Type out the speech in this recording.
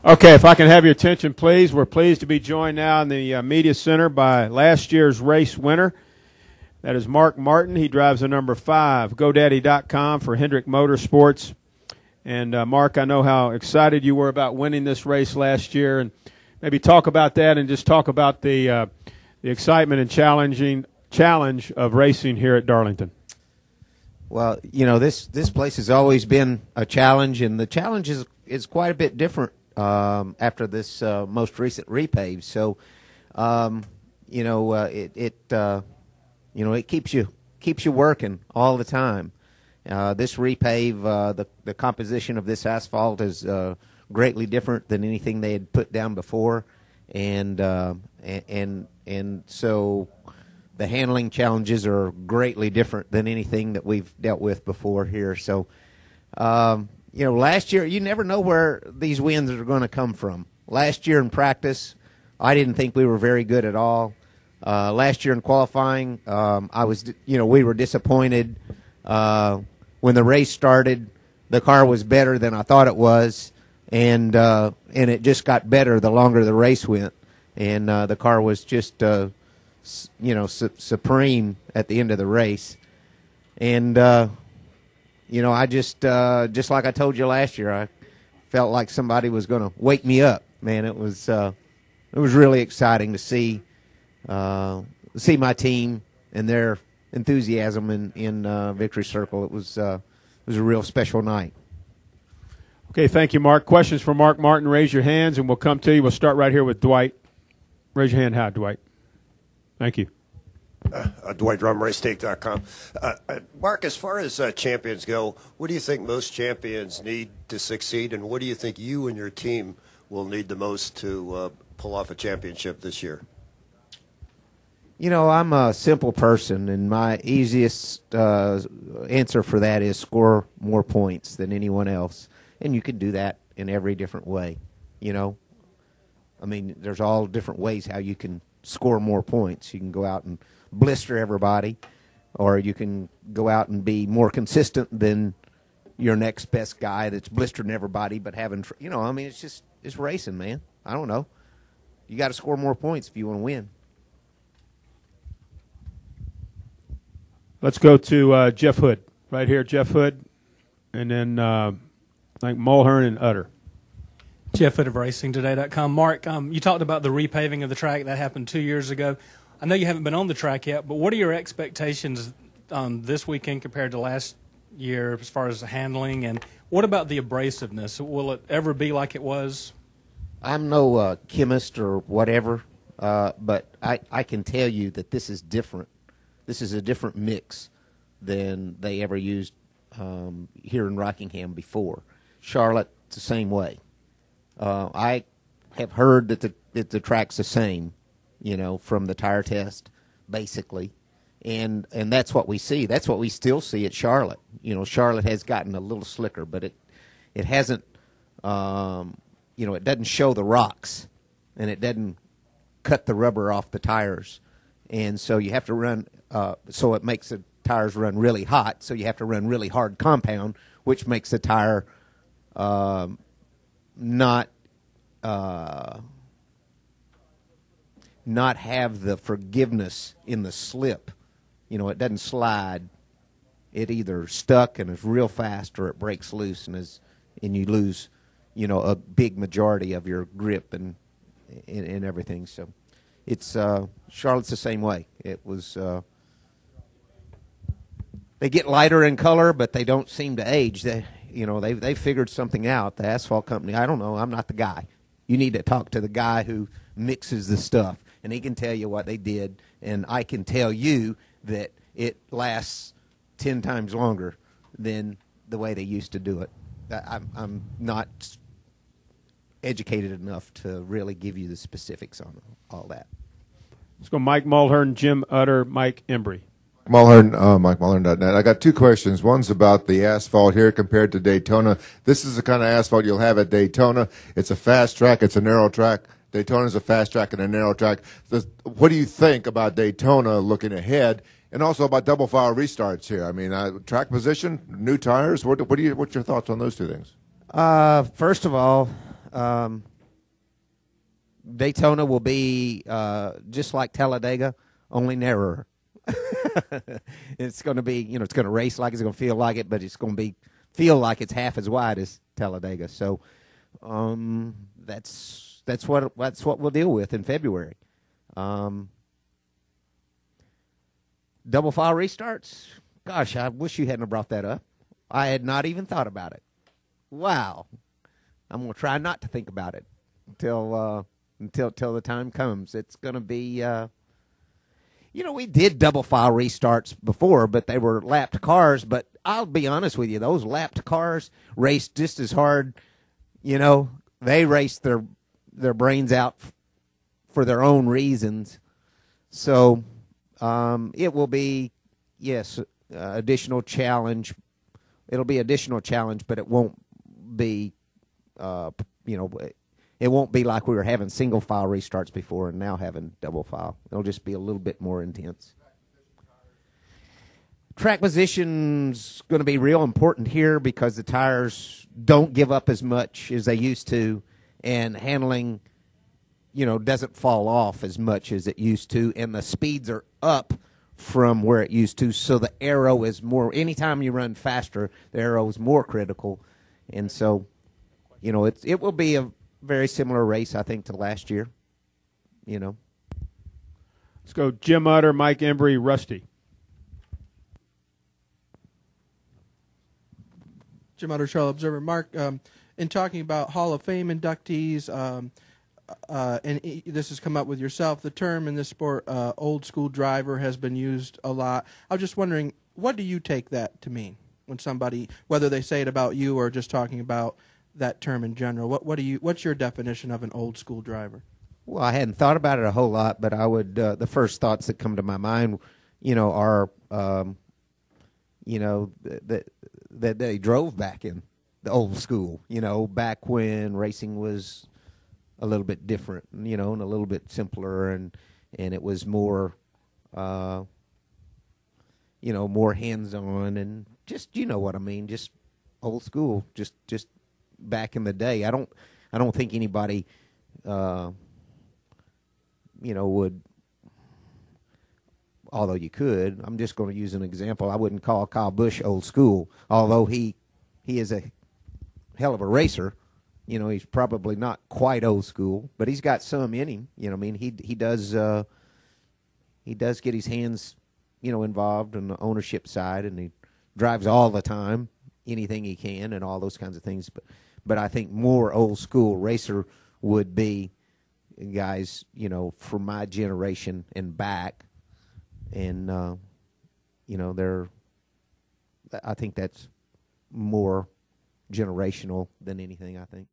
Okay, if I can have your attention, please. We're pleased to be joined now in the media center by last year's race winner. That is Mark Martin. He drives the number 5, GoDaddy.com for Hendrick Motorsports. And, Mark, I know how excited you were about winning this race last year. And maybe talk about that and just talk about the excitement and challenge of racing here at Darlington. Well, you know, this place has always been a challenge, and the challenge is quite a bit different after this most recent repave. So, it keeps you working all the time. This repave, the composition of this asphalt is greatly different than anything they had put down before, and so the handling challenges are greatly different than anything that we've dealt with before here. So, last year, you never know where these wins are going to come from. Last year in practice, I didn't think we were very good at all. Last year in qualifying, we were disappointed. When the race started, the car was better than I thought it was, and it just got better the longer the race went. And the car was just, supreme at the end of the race. And I just like I told you last year, I felt like somebody was going to wake me up. Man, it was really exciting to see my team and their enthusiasm in Victory Circle. It was a real special night. Okay, thank you, Mark. Questions for Mark Martin? Raise your hands, and we'll come to you. We'll start right here with Dwight. Raise your hand high, Dwight. Thank you. Dwight Drum, racetake.com. Mark, as far as champions go, what do you think most champions need to succeed, and what do you think you and your team will need the most to pull off a championship this year? You know, I'm a simple person, and my easiest answer for that is score more points than anyone else. And you can do that in every different way, you know. I mean, there's all different ways how you can score more points. You can go out and blister everybody, or you can go out and be more consistent than your next best guy that's blistering everybody but having, it's racing, man. I don't know. You got to score more points if you want to win. Let's go to Jeff Hood. Right here, Jeff Hood. And then I think Mulhern and Utter. Jeff Hood of RacingToday.com. Mark, you talked about the repaving of the track. That happened 2 years ago. I know you haven't been on the track yet, but what are your expectations this weekend compared to last year as far as the handling? And what about the abrasiveness? Will it ever be like it was? I'm no chemist or whatever, but I can tell you that this is different. This is a different mix than they ever used here in Rockingham before. Charlotte, it's the same way. I have heard that the track's the same, from the tire test, basically. And that's what we see. That's what we still see at Charlotte. Charlotte has gotten a little slicker, but it hasn't, it doesn't show the rocks, and it doesn't cut the rubber off the tires. And so you have to run, so it makes the tires run really hot, so you have to run really hard compound, which makes the tire not have the forgiveness in the slip. It doesn't slide. It either stuck and is real fast, or it breaks loose and you lose, a big majority of your grip and everything. So it's Charlotte's the same way. It was they get lighter in color, but they don't seem to age. They figured something out. The asphalt company. I don't know. I'm not the guy. You need to talk to the guy who mixes the stuff, and he can tell you what they did. And I can tell you that it lasts 10 times longer than the way they used to do it. I'm not educated enough to really give you the specifics on all that. Let's go Mike Mulhern, Jim Utter, Mike Embry. Mulhern, MikeMulhern.net. I got two questions. One's about the asphalt here compared to Daytona. This is the kind of asphalt you'll have at Daytona. It's a fast track. It's a narrow track. Daytona's a fast track and a narrow track. What do you think about Daytona looking ahead, and also about double file restarts here? I mean, track position, new tires. What's your thoughts on those two things? First of all, Daytona will be just like Talladega, only narrower. It's going to be, it's going to race like it's going to feel like it, but it's going to feel like it's half as wide as Talladega. So that's what we'll deal with in February. Double file restarts. Gosh, I wish you hadn't brought that up. I had not even thought about it. Wow. I'm going to try not to think about it until the time comes. It's going to be, we did double file restarts before, but they were lapped cars. But I'll be honest with you, those lapped cars raced just as hard. They raced their brains out for their own reasons. So it will be, yes, additional challenge. It'll be additional challenge, but it won't be, it won't be like we were having single file restarts before and now having double file. It'll just be a little bit more intense. Track position's going to be real important here because the tires don't give up as much as they used to, and handling, doesn't fall off as much as it used to, and the speeds are up from where it used to, so the aero is more, anytime you run faster, the aero is more critical, and so, it will be a very similar race, I think, to last year, Let's go Jim Utter, Mike Embry, Rusty. Jim Utter, Charlotte Observer. Mark, in talking about Hall of Fame inductees, and this has come up with yourself, the term in this sport, old school driver, has been used a lot. I was just wondering, what do you take that to mean when somebody, whether they say it about you or just talking about that term in general? What's your definition of an old school driver? Well, I hadn't thought about it a whole lot, but I would. The first thoughts that come to my mind, are, that they drove back in the old school. Back when racing was a little bit different, and a little bit simpler, and it was more, more hands-on, and just what I mean, just old school, just back in the day. I don't think anybody, would, although you could. I'm just going to use an example. I wouldn't call Kyle Busch old school, although he is a hell of a racer. He's probably not quite old school, but he's got some in him. He does get his hands, involved in the ownership side, and he drives all the time, anything he can, and all those kinds of things. But I think more old school racer would be guys, from my generation and back, and I think that's more generational than anything, I think.